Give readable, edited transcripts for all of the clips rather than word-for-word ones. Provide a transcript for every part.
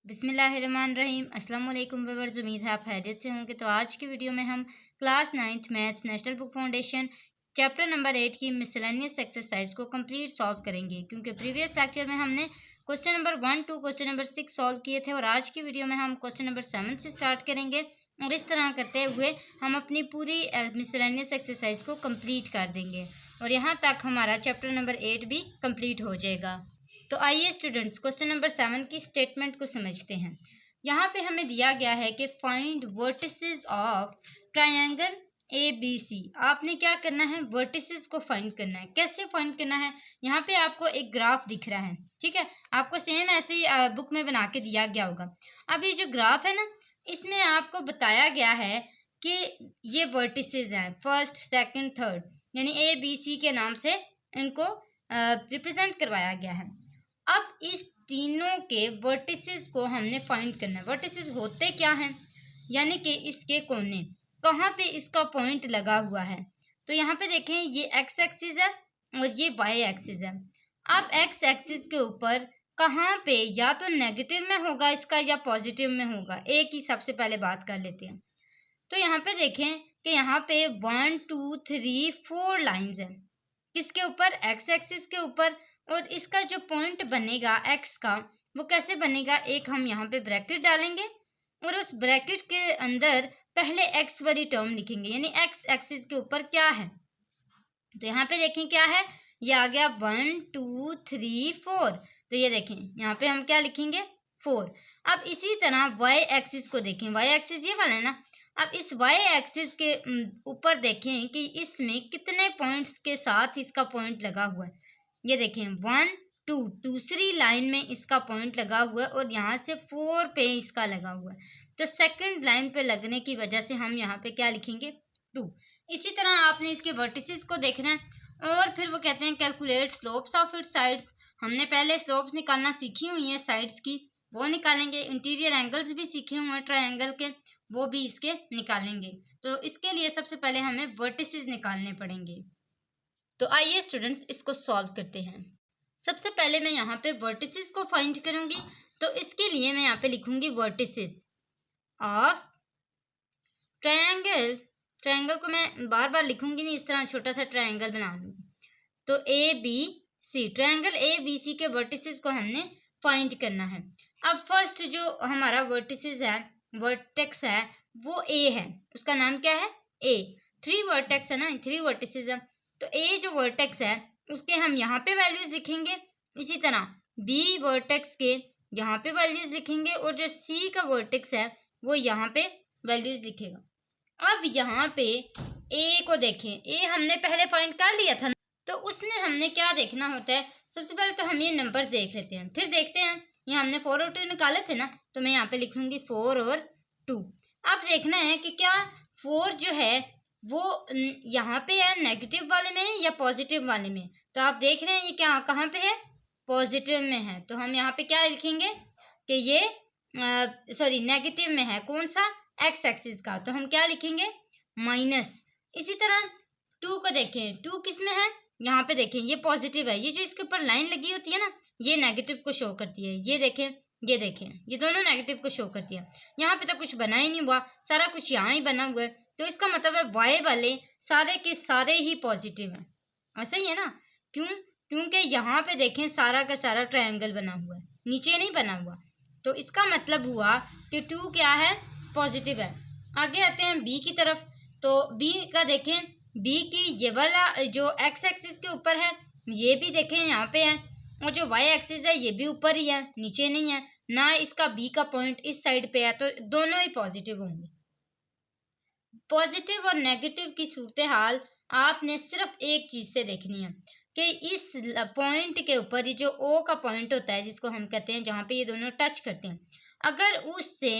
बिस्मिल्लाहिर्रहमानिर्रहीम। अस्सलाम वालेकुम व्यूअर्स, उम्मीद है आप खैरियत से होंगे। तो आज की वीडियो में हम class 9th maths national book foundation chapter number 8 की मिसलेनियस एक्सरसाइज को कंप्लीट सॉल्व करेंगे, क्योंकि प्रीवियस लेक्चर में हमने question number 1 to question number 6 solve किए थे और आज की वीडियो में हम क्वेश्चन नंबर 7 से स्टार्ट करेंगे और इस तरह करते हुए हम अपनी पूरी मिसलेनियस एक्सरसाइज को कंप्लीट कर देंगे और यहाँ तक हमारा चैप्टर नंबर 8 भी कंप्लीट हो जाएगा। तो आइए स्टूडेंट्स, क्वेश्चन नंबर 7 की स्टेटमेंट को समझते हैं। यहाँ पे हमें दिया गया है कि find vertices of triangle A B C. आपने क्या करना है, वर्टिसेस को फाइंड करना है। कैसे फाइंड करना है, यहाँ पे आपको एक ग्राफ दिख रहा है, ठीक है। आपको सेम ऐसे ही बुक में बना के दिया गया होगा। अब ये जो ग्राफ है ना, इसमें आपको बताया गया है कि ये वर्टिसेस हैं, फर्स्ट सेकंड थर्ड, यानी ए बी सी के नाम से इनको रिप्रेजेंट करवाया गया है। अब इस तीनों के वर्टिसेस को हमने फाइंड करना है। वर्टिसेस होते क्या हैं, यानी कि इसके कोने कहाँ पे इसका पॉइंट लगा हुआ है। तो यहाँ पे देखें, ये एक्स एक्सिस है और ये वाई एक्सिस है। अब एक्स एक्सिस के ऊपर कहाँ पे या तो नेगेटिव में होगा इसका या पॉजिटिव में होगा, एक ही सबसे पहले बात कर लेते हैं। तो यहाँ पे देखें कि यहाँ पे 1 2 3 4 लाइंस हैं। किसके ऊपर, एक्स एक्सिस के ऊपर। और इसका जो पॉइंट बनेगा एक्स का, वो कैसे बनेगा, एक हम यहाँ पे ब्रैकेट डालेंगे और उस ब्रैकेट के अंदर पहले एक्स वाली टर्म लिखेंगे, यानी एक्स एक्सिस के ऊपर क्या है। तो यहाँ पे देखें क्या है, ये आ गया 1 2 3 4। तो ये देखें यहाँ पे हम क्या लिखेंगे, 4। अब इसी तरह वाई एक्सिस को देखें, वाई एक्सिस ये वाला है ना। अब इस वाई एक्सिस के ऊपर देखें कि इसमें कितने पॉइंट्स के साथ इसका पॉइंट लगा हुआ है। ये देखें 1 2, दूसरी लाइन में इसका पॉइंट लगा हुआ है और यहाँ से 4 पे इसका लगा हुआ है। तो सेकंड लाइन पे लगने की वजह से हम यहाँ पे क्या लिखेंगे, 2। इसी तरह आपने इसके वर्टिसेस को देखना है और फिर वो कहते हैं calculate slopes of its sides. हमने पहले स्लोप्स निकालना सीखी हुई है साइड्स की, वो निकालेंगे। इंटीरियर एंगल्स भी सीखे हुए हैं ट्रायंगल के, वो भी इसके निकालेंगे। तो इसके लिए सबसे पहले हमें वर्टिसेस निकालने पड़ेंगे। तो आइए स्टूडेंट्स, इसको सॉल्व करते हैं। सबसे पहले मैं यहाँ पे वर्टिसेस को फाइंड करूंगी, तो इसके लिए मैं यहाँ पे लिखूंगी वर्टिसेस ऑफ ट्रायंगल। ट्रायंगल को मैं बार बार लिखूंगी नहीं, इस तरह छोटा सा ट्रायंगल बना लूंगी। तो A B C, triangle A B C के वर्टिसेस को हमने फाइंड करना है। अब फर्स्ट जो हमारा वर्टिसेस है, वर्टेक्स है, वो ए है। उसका नाम क्या है, ए। 3 वर्टेक्स है ना, 3 वर्टिसेस है। तो ए जो वर्टेक्स है उसके हम यहाँ पे वैल्यूज लिखेंगे। इसी तरह बी वर्टेक्स के यहाँ पे वैल्यूज लिखेंगे और जो सी का वर्टेक्स है वो यहाँ पे वैल्यूज लिखेगा। अब यहाँ पे ए को देखें, ए हमने पहले फाइंड कर लिया था, तो उसमें हमने क्या देखना होता है, सबसे पहले तो हम ये नंबर्स देख लेते हैं, फिर देखते हैं। ये हमने 4 और 2 निकाले थे ना, तो मैं यहाँ पे लिखूंगी 4 और 2। अब देखना है कि क्या 4 जो है वो यहाँ पे है नेगेटिव वाले में या पॉजिटिव वाले में। तो आप देख रहे हैं ये क्या कहाँ पे है, पॉजिटिव में है। तो हम यहाँ पे क्या लिखेंगे कि ये सॉरी नेगेटिव में है, कौन सा, एक्स एक्सिस का। तो हम क्या लिखेंगे, माइनस। इसी तरह 2 को देखें, 2 किस में है, यहाँ पे देखें ये पॉजिटिव है। ये जो इसके ऊपर लाइन लगी होती है ना, ये नेगेटिव को शो करती है। ये देखें, ये देखें, ये दोनों नेगेटिव को शो करती है। यहाँ पे तो कुछ बना ही नहीं हुआ, सारा कुछ यहाँ ही बना हुआ है। तो इसका मतलब है वाई वाले सारे के सारे ही पॉजिटिव हैं। ऐसा ही है ना, क्यों, क्योंकि यहाँ पे देखें सारा का सारा ट्रायंगल बना हुआ है, नीचे नहीं बना हुआ। तो इसका मतलब हुआ कि 2 क्या है, पॉजिटिव है। आगे आते हैं बी की तरफ। तो बी का देखें, बी की ये वाला जो एक्स एक्सिस के ऊपर है ये भी देखें यहाँ पे है, और जो वाई एक्सिस है ये भी ऊपर ही है, नीचे नहीं है ना। इसका बी का पॉइंट इस साइड पे है, तो दोनों ही पॉजिटिव होंगे। पॉजिटिव और नेगेटिव की सूरत हाल आपने सिर्फ एक चीज से देखनी है कि इस पॉइंट के ऊपर ये जो ओ का पॉइंट होता है, जिसको हम कहते हैं जहाँ पे ये दोनों टच करते हैं, अगर उससे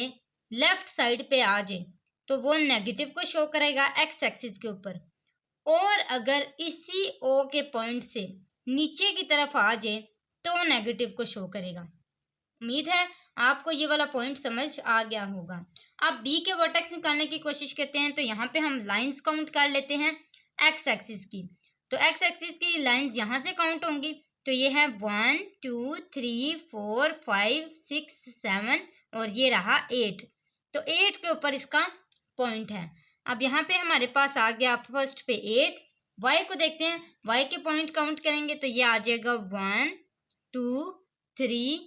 लेफ्ट साइड पे आ जाए तो वो नेगेटिव को शो करेगा एक्स एक्सिस के ऊपर, और अगर इसी ओ के पॉइंट से नीचे की तरफ आ जाए तो नेगेटिव को शो करेगा। उम्मीद है आपको ये वाला पॉइंट समझ आ गया होगा। अब बी के वर्टेक्स निकालने की कोशिश करते हैं। तो यहाँ पे हम लाइंस काउंट कर लेते हैं एक्स एक्सिस की। तो एक्स एक्सिस की लाइंस यहाँ से काउंट होंगी, तो ये है 1 2 3 4 5 6 7 और ये रहा 8। तो 8 के ऊपर इसका पॉइंट है। अब यहाँ पे हमारे पास आ गया फर्स्ट पे 8। y को देखते हैं, y के पॉइंट काउंट करेंगे तो ये आ जाएगा 1 2 3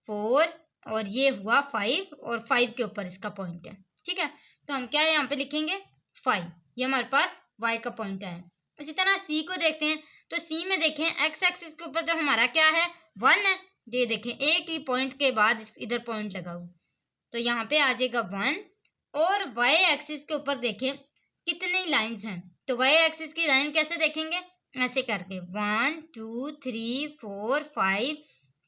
4 और ये हुआ 5 और 5 के ऊपर इसका पॉइंट है। ठीक है, तो हम क्या यहाँ पे लिखेंगे 5, ये हमारे पास y का पॉइंट है। इसी तरह c को देखते हैं, तो c में देखें x एक्सिस के ऊपर तो हमारा क्या है 1 है। ये देखें एक ही पॉइंट के बाद इधर पॉइंट लगाओ तो यहाँ पे आ जाएगा 1। और y एक्सिस के ऊपर देखें कितनी लाइंस हैं, तो y एक्सिस की लाइन कैसे देखेंगे, ऐसे करके 1 2 3 4 5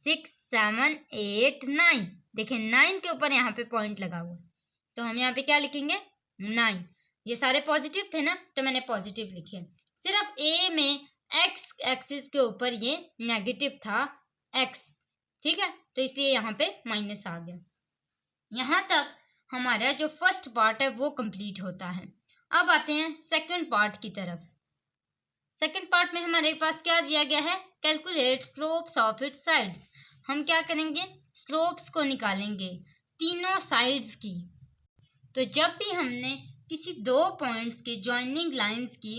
6 7 8 9। देखें 9 के ऊपर यहाँ पे पॉइंट लगा हुआ, तो हम यहाँ पे क्या लिखेंगे 9। ये सारे पॉजिटिव थे ना, तो मैंने पॉजिटिव लिखे। सिर्फ a में x एक्सिस के ऊपर ये नेगेटिव था x। ठीक है, तो इसलिए यहाँ पे माइनस आ गया। यहाँ तक हमारा जो फर्स्ट पार्ट है वो कंप्लीट होता है। अब आते हैं सेकंड पार्ट की तरफ। सेकंड पार्ट में हमारे पास क्या दिया गया है, calculate slopes of its sides. हम क्या करेंगे, स्लोप्स को निकालेंगे तीनों साइड्स की। तो जब भी हमने किसी दो पॉइंट्स के जॉइनिंग लाइंस की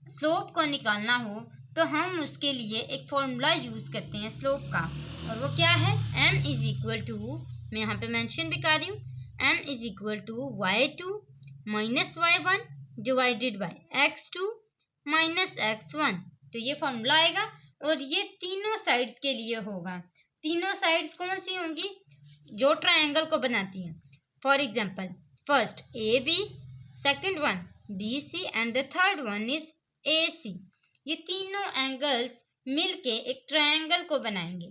स्लोप को निकालना हो तो हम उसके लिए एक फॉर्मूला यूज करते हैं स्लोप का, और वो क्या है m इज इक्वल टू, मैं यहाँ पे मेंशन भी कर रही हूँ, m is equal to y2 minus y1 divided by x2 minus x1। तो ये फॉर्मूला आएगा और ये तीनों साइड्स के लिए होगा। तीनों साइड्स कौन सी होंगी, जो ट्रायंगल को बनाती हैं। For example first AB, second one BC and the third one is AC। ये तीनों एंगल्स मिलके एक ट्रायंगल को बनाएंगे।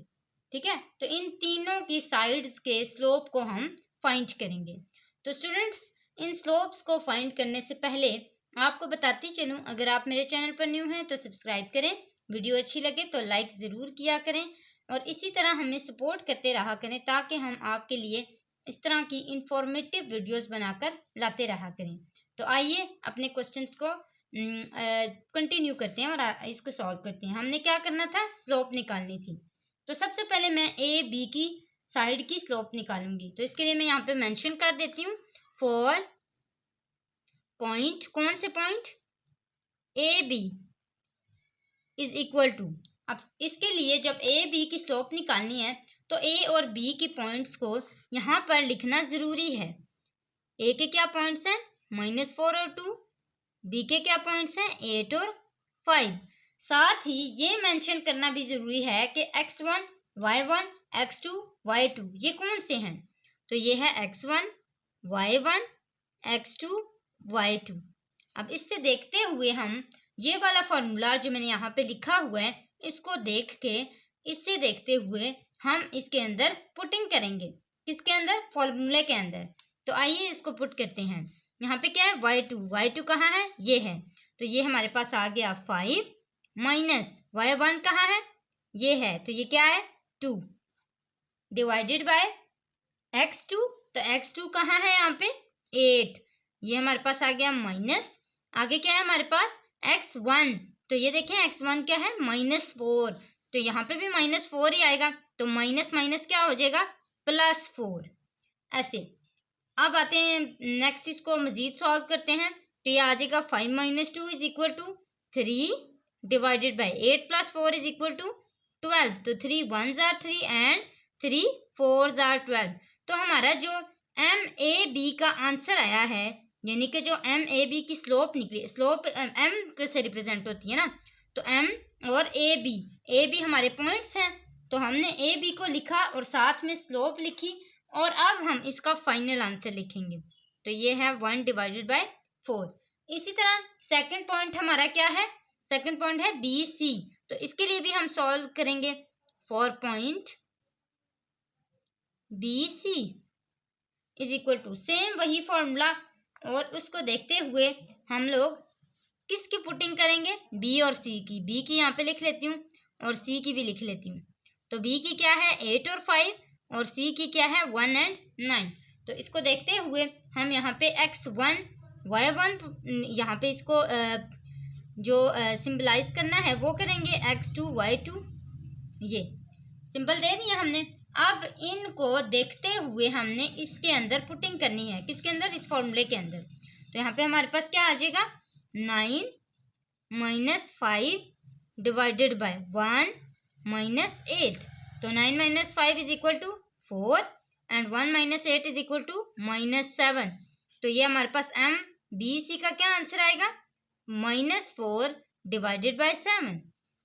ठीक है, तो इन तीनों की साइड्स के स्लोप को हम फाइंड करेंगे। तो स्टूडेंट्स, इन स्लोप्स को फाइंड करने से पहले आपको बताती चलूं, अगर आप मेरे चैनल पर न्यू हैं तो सब्सक्राइब करें, वीडियो अच्छी लगे तो लाइक ज़रूर किया करें और इसी तरह हमें सपोर्ट करते रहा करें ताकि हम आपके लिए इस तरह की इंफॉर्मेटिव वीडियोस बनाकर लाते रहा करें। तो आइए अपने क्वेश्चंस को कंटिन्यू करते हैं और इसको सॉल्व करते हैं। हमने क्या करना था, स्लोप निकालनी थी। तो सबसे पहले मैं ए बी की साइड की स्लोप निकालूंगी। तो इसके लिए मैं यहाँ पे मेंशन कर देती हूँ फॉर पॉइंट, कौन से point, A B is equal to. अब इसके लिए जब ए बी की स्लोप निकालनी है तो ए और बी की पॉइंट्स को यहाँ पर लिखना ज़रूरी है। ए के क्या पॉइंट्स हैं -4 और 2, बी के क्या पॉइंट्स हैं 8 और 5। साथ ही ये मेंशन करना भी ज़रूरी है कि x1 y1 x2 y2 ये कौन से हैं। तो ये है x1 y1 x2 y2। अब इससे देखते हुए हम ये वाला फॉर्मूला जो मैंने यहाँ पे लिखा हुआ है इसको देख के, इससे देखते हुए हम इसके अंदर पुटिंग करेंगे। किसके अंदर, फॉर्मूले के अंदर। तो आइए इसको पुट करते हैं। यहाँ पे क्या है y2 कहाँ है, ये है। तो ये हमारे पास आ गया 5 माइनस y1 कहाँ है, ये है। तो ये क्या है 2 डिवाइडेड बाय x2। तो x2 कहाँ है यहाँ पे 8, ये हमारे पास आ गया माइनस। आगे क्या है हमारे पास x1। तो ये देखें x1 क्या है -4, तो यहाँ पे भी -4 ही आएगा। तो माइनस माइनस क्या हो जाएगा +4 ऐसे। अब आते हैं नेक्स्ट, इसको मजीद सॉल्व करते हैं। तो ये आ जाएगा 5 - 2 is equal to 3 divided by 8 + 4 is equal to 12। तो 3 1s are 3 and 3 4s are 12। तो हमारा जो MAB का आंसर आया है, यानी कि जो MAB की स्लोप निकली, स्लोप M से रिप्रेजेंट होती है ना, तो M और AB हमारे पॉइंट्स हैं। तो हमने AB को लिखा और साथ में स्लोप लिखी और अब हम इसका फाइनल आंसर लिखेंगे। तो ये है 1 डिवाइडेड बाय 4। इसी तरह सेकंड पॉइंट हमारा क्या है, सेकंड पॉइंट है BC। तो इसके लिए भी हम सॉल्व करेंगे for point BC is equal to, same वही फॉर्मूला, और उसको देखते हुए हम लोग किसकी पुटिंग करेंगे, B और C की। B की यहाँ पे लिख लेती हूँ और C की भी लिख लेती हूँ। तो B की क्या है 8 और 5 और C की क्या है 1 और 9। तो इसको देखते हुए हम यहाँ पे x1 y1 यहाँ पे इसको जो सिंबलाइज करना है वो करेंगे x2 y2 ये सिंबल दे दिया हमने। अब इनको देखते हुए हमने इसके अंदर पुटिंग करनी है। किसके अंदर? इस फॉर्मूले के अंदर। तो यहाँ पे हमारे पास क्या आ जाएगा? 9 - 5 डिवाइडेड बाय 1 - 8। तो 9 - 5 is equal to 4 and 1 - 8 is equal to -7। तो ये हमारे पास एम बी सी का क्या आंसर आएगा? -4 डिवाइडेड बाय 7।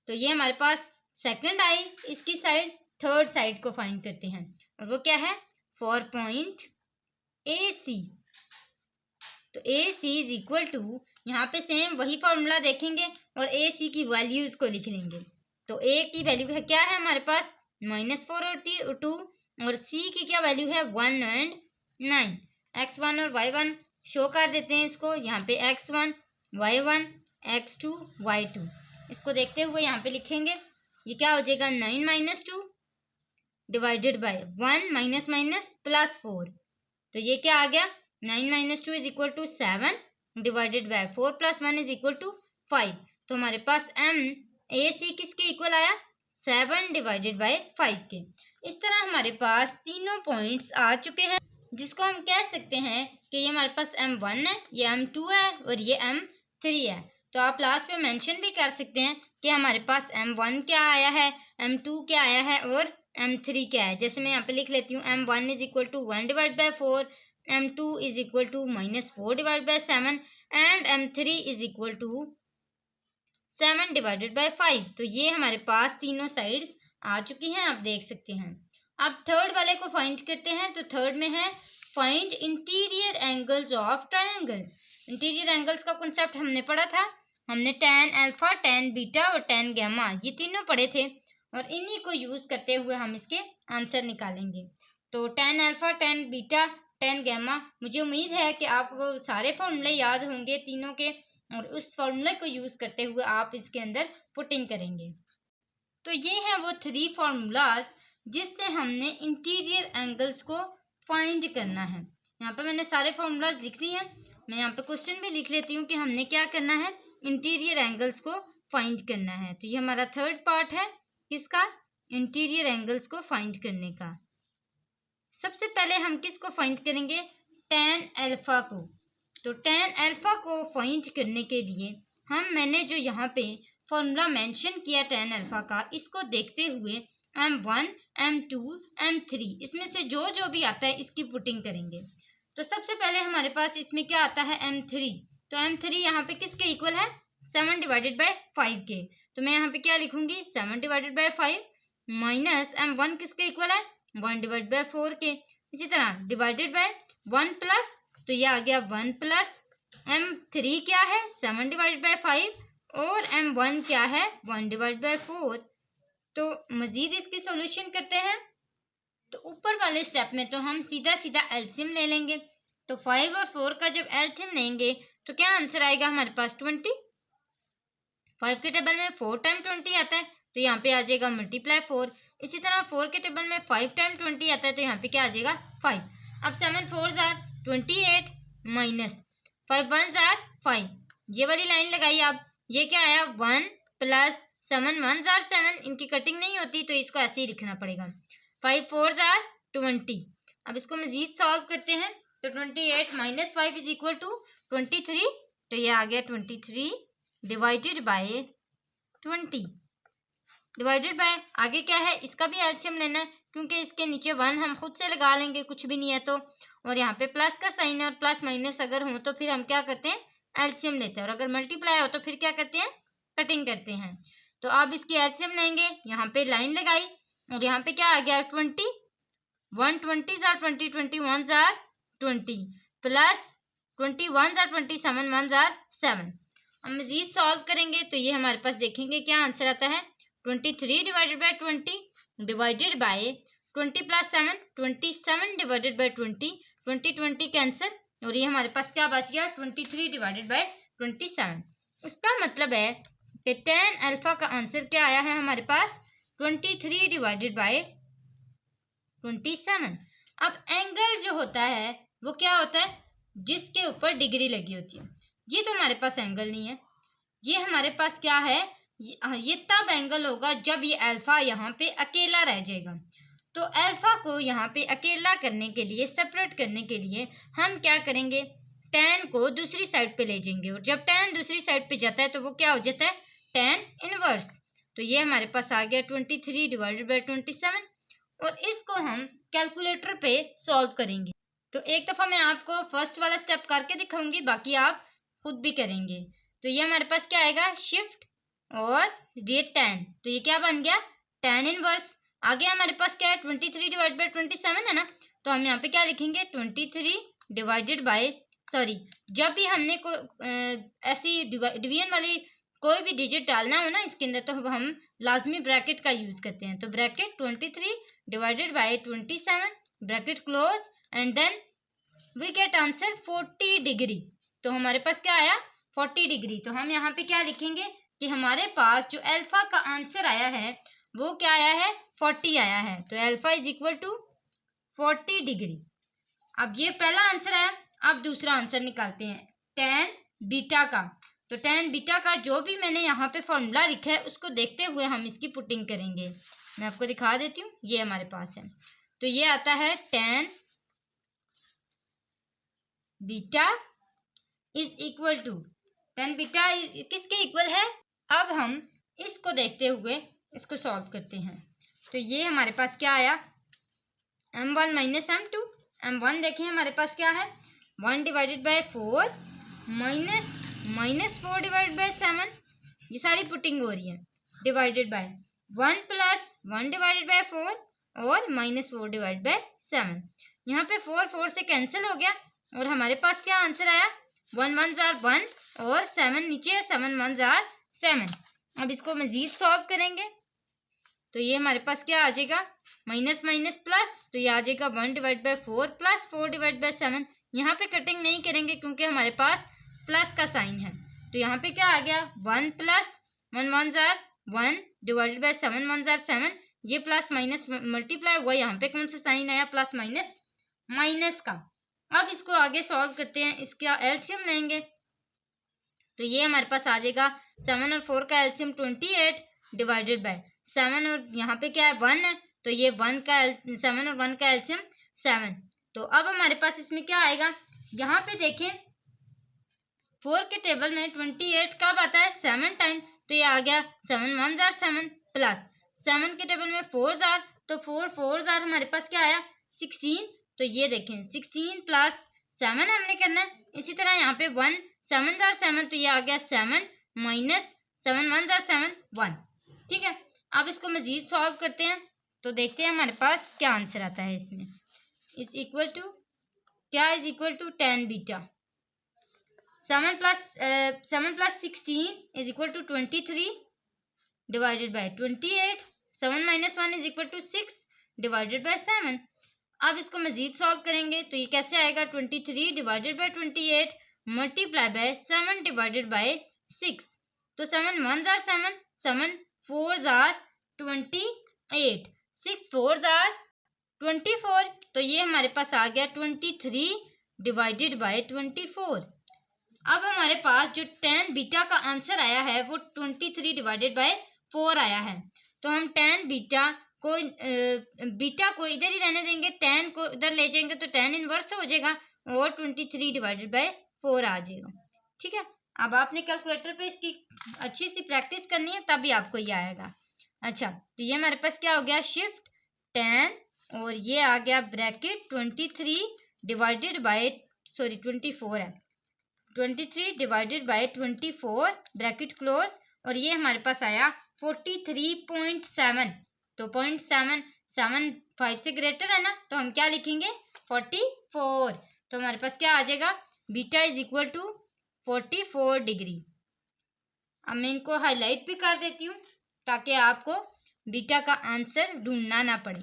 तो ये हमारे पास सेकंड आई। इसकी साइड, थर्ड साइड को फाइंड करते हैं और वो क्या है? 4 पॉइंट ए सी। तो ए सी इज इक्वल टू, यहाँ पे सेम वही फॉर्मूला देखेंगे और ए सी की वैल्यूज को लिख लेंगे। तो ए की वैल्यू है क्या है हमारे पास? -4 और 2, और सी की क्या वैल्यू है? 1 एंड 9। x1 और y1 शो कर देते हैं इसको। यहाँ पे x1 y1 x2 y2, इसको देखते हुए यहाँ पे लिखेंगे। ये क्या हो जाएगा? 9 - 2 divided by 1 minus minus plus 4। तो ये क्या आ गया? 9 - 2 is equal to 7 divided by 4 + 1 is equal to 5। तो हमारे पास एम ए सी किसके इक्वल आया? 7 डिवाइडेड बाय 5 के। इस तरह हमारे पास तीनों पॉइंट्स आ चुके हैं, जिसको हम कह सकते हैं कि ये हमारे पास M1 है, ये M2 है और ये M3 है। तो आप लास्ट पे मेंशन भी कर सकते हैं कि हमारे पास M1 क्या आया है, M2 क्या आया है और M3 क्या है। जैसे मैं यहाँ पे लिख लेती हूँ, M1 is equal to 1 divide by 4, M2 is equal to -4 divide by 7 and M3 is equal to 7 divided by 5। तो ये हमारे पास तीनों साइड्स आ चुकी हैं, आप देख सकते हैं। अब थर्ड वाले को फाइंड करते हैं। तो थर्ड में है find interior angles of triangle. Interior angles का कॉन्सेप्ट हमने पढ़ा था। हमने tan अल्फा, tan बीटा और tan गैमा ये तीनों पढ़े थे और इन्हीं को यूज करते हुए हम इसके आंसर निकालेंगे। तो tan alpha, tan beta, tan gamma, मुझे उम्मीद है कि आपको सारे फॉर्मूले याद होंगे तीनों के, और उस फॉर्मूले को यूज करते हुए आप इसके अंदर पुटिंग करेंगे। तो ये है वो 3 फार्मूलाज जिससे हमने इंटीरियर एंगल्स को फाइंड करना है। यहाँ पे मैंने सारे फार्मूलाज लिख दिए हैं। मैं यहाँ पे क्वेश्चन भी लिख लेती हूँ कि हमने क्या करना है, इंटीरियर एंगल्स को फाइंड करना है। तो ये हमारा थर्ड पार्ट है किसका? इंटीरियर एंगल्स को फाइंड करने का। सबसे पहले हम किसको फाइंड करेंगे? tan अल्फा को। तो tan अल्फा को फाइंड करने के लिए मैंने जो यहाँ पे फॉर्मूला मेंशन किया tan अल्फा का, इसको देखते हुए M1, M2, M3 इसमें से जो जो भी आता है इसकी पुटिंग करेंगे। तो सबसे पहले हमारे पास इसमें क्या आता है? M3। तो M3 यहाँ पे किसके इक्वल है? 7 डिवाइडेड बाय 5 के। तो मैं यहाँ पे क्या लिखूंगी? 7 डिवाइडेड बाय 5 माइनस M1 किसके इक्वल है? 1 डिवाइड बाय 4 के। इसी तरह डिवाइडेड बाय 1 प्लस, तो ये आ गया 1 प्लस M3 क्या है? 7 डिवाइडेड बाय 5 और M1 क्या है? 1 डिवाइड बाय 4। तो मजीद इसकी सॉल्यूशन करते हैं। तो ऊपर वाले स्टेप में तो हम सीधा सीधा एलसीएम ले लेंगे। तो 5 और 4 का जब एलसीएम लेंगे तो क्या आंसर आएगा हमारे पास? 20। 5 के टेबल में 4 टाइम 20 आता है, तो यहाँ पे आ जाएगा मल्टीप्लाई 4। इसी तरह 4 के टेबल में 5 टाइम 20 आता है, तो यहाँ पे क्या आ जाएगा? 5। अब 7 4 आर 28 माइनस 5 1 आर 5, ये वाली लाइन लगाई आप। ये क्या आया? 1 प्लस 7 1 आर 7, इनकी कटिंग नहीं होती तो इसको ऐसे ही लिखना पड़ेगा। 5 4 आर 20। अब इसको मजीद सॉल्व करते हैं। तो 28 माइनस 5 इज इक्वल टू 23। तो ये आ गया 23 डिवाइडेड बाय 20 डिवाइडेड बाय, आगे क्या है? इसका भी एलसीएम लेना है, क्योंकि इसके नीचे 1 हम खुद से लगा लेंगे, कुछ भी नहीं है तो। और यहाँ पे प्लस का साइन है और प्लस माइनस अगर हो तो फिर हम क्या करते हैं? एलसीएम लेते हैं। और अगर मल्टीप्लाई हो तो फिर क्या करते हैं? कटिंग करते हैं। तो अब इसकी एलसीएम लेंगे, यहाँ पे लाइन लगाई और यहाँ पे क्या आ गया? 20 1 20 are 20 21 are 20 plus 21 are 20 7 1 are 7। हम मजीद सॉल्व करेंगे तो ये हमारे पास देखेंगे क्या आंसर आता है। 23 divided bye 20 divided by 20 plus 7 27 divided by 20 20 cancer, और ये हमारे पास क्या बच गया? 23 डिवाइडेड बाय 27। इसका मतलब है कि tan अल्फा का आंसर क्या आया है हमारे पास? 23 डिवाइडेड बाय 27। अब एंगल जो होता है वो क्या होता है? जिसके ऊपर डिग्री लगी होती है। ये तो हमारे पास एंगल नहीं है, ये हमारे पास क्या है? ये तब एंगल होगा जब ये अल्फा यहाँ पे अकेला रह जाएगा। तो अल्फा को यहाँ पे अकेला करने के लिए, सेपरेट करने के लिए हम क्या करेंगे, tan को दूसरी साइड पे ले जाएंगे, और जब tan दूसरी साइड पे जाता है तो वो क्या हो जाता है, tan इनवर्स। तो ये हमारे पास आ गया 23 डिवाइडेड बाई 27, और इसको हम कैलकुलेटर पे सॉल्व करेंगे। तो एक दफ़ा मैं आपको फर्स्ट वाला स्टेप करके दिखाऊंगी, बाकी आप खुद भी करेंगे। तो ये हमारे पास क्या आएगा, शिफ्ट और ये tan, तो ये क्या बन गया, tan इनवर्स। आगे हमारे पास क्या है, 23 डिवाइड बाई 27 है ना, तो हम यहाँ पे क्या लिखेंगे, 23 डिवाइडेड बाई, सॉरी, जब भी हमने को ऐसी डिवीजन वाली कोई भी डिजिट डालना हो ना इसके अंदर, तो हम लाजमी ब्रैकेट का यूज करते हैं। तो bracket 23 divided by 27, bracket close, and then we get answer 40 degree. तो हमारे पास क्या आया, 40 डिग्री। तो हम यहाँ पे क्या लिखेंगे कि हमारे पास जो अल्फा का आंसर आया है वो क्या आया है, 40 आया है। तो alpha is equal to 40 degree. अब ये पहला आंसर आया, अब दूसरा आंसर निकालते हैं, tan बीटा का। तो tan बीटा का जो भी मैंने यहाँ पे फॉर्मूला लिखा है उसको देखते हुए हम इसकी पुटिंग करेंगे। मैं आपको दिखा देती हूँ, ये हमारे पास है। तो ये आता है tan beta is equal to, tan beta किसके इक्वल है। अब हम इसको देखते हुए इसको सॉल्व करते हैं। तो ये हमारे पास क्या आया, m1 माइनस m2। m1 देखें हमारे पास क्या है, 1 divided by 4 minus 4 divided by 7, ये सारी पुटिंग हो रही है, divided by 1 plus 1 divided by 4 और माइनस 4 डिवाइडेड बाय 7। यहाँ पे 4 से कैंसिल हो गया और हमारे पास क्या आंसर आया, 1 1 जार 1 और 7 नीचे, 7 1 जार 7। अब इसको मजीद सॉल्व करेंगे तो ये हमारे पास क्या आ जाएगा, माइनस माइनस प्लस, तो ये आ जाएगा 1 divide by 4 plus 4 divide by 7। यहाँ पे कटिंग नहीं करेंगे क्योंकि हमारे पास प्लस का साइन है। तो यहाँ पे क्या आ गया, 1 plus 1 1 jar 1 divided by 7 1 jar 7, ये प्लस माइनस मल्टीप्लाई हुआ, यहाँ पे कौन सा साइन आया, प्लस माइनस माइनस का। अब इसको आगे सॉल्व करते हैं, इसका एलसीएम लेंगे तो ये हमारे पास आ जाएगा 7 और 4 का एलसीएम 28 डिवाइडेड बाय 7, और यहाँ पे क्या है 1 है, तो ये 1 का 7 और 1 का एलसीएम 7। तो अब हमारे पास इसमें क्या आएगा, यहाँ पे देखें 4 के टेबल में 28 कब आता है, 7 टाइम, तो ये आ गया 7 1 जार 7 प्लस 7 के टेबल में 4 जार, तो 4 जार हमारे पास क्या आया 16। तो ये देखें 16 प्लस 7 हमने करना है। इसी तरह यहाँ पे 1 7 जार 7, तो ये आ गया 7 माइनस 7 1 जार 7 1। ठीक है, अब इसको मजीद सॉल्व करते हैं तो देखते हैं हमारे पास क्या आंसर आता है। इसमें इज इक्वल टू क्या, is equal to tan beta, 7 plus 16 is equal to 23 divided by 28, 7 minus 1 is equal to 6 divided by 7। अब इसको मजीद सॉल्व करेंगे तो ये कैसे आएगा, 23 divided by 28 multiply by 7 divided bye 6, तो 7 1 जार 7, 7 4 जार 28, 6 4 जार 24, तो ये हमारे पास आ गया 23 डिवाइडेड बाय 24। अब हमारे पास जो tan बीटा का आंसर आया है वो 23 डिवाइडेड बाय 4 आया है। तो हम tan बीटा को इधर ही रहने देंगे, tan को इधर ले जाएंगे तो tan इनवर्स हो जाएगा और 23 डिवाइडेड बाय 4 आ जाएगा। ठीक है, अब आपने कैलकुलेटर पे इसकी अच्छी सी प्रैक्टिस करनी है तभी आपको ये आएगा। अच्छा, तो ये हमारे पास क्या हो गया, शिफ्ट tan और ये आ गया ब्रैकेट 23 डिवाइडेड बाय 24 है, 23 डिवाइडेड बाय 24 ब्रैकेट क्लोज, और ये हमारे पास आया 43.7। तो 0.7 7 5 से ग्रेटर है ना, तो हम क्या लिखेंगे 44। तो हमारे पास क्या आ जाएगा, beta is equal to 44 degree. अब मैं इनको हाईलाइट भी कर देती हूँ ताकि आपको बीटा का आंसर ढूंढना ना पड़े।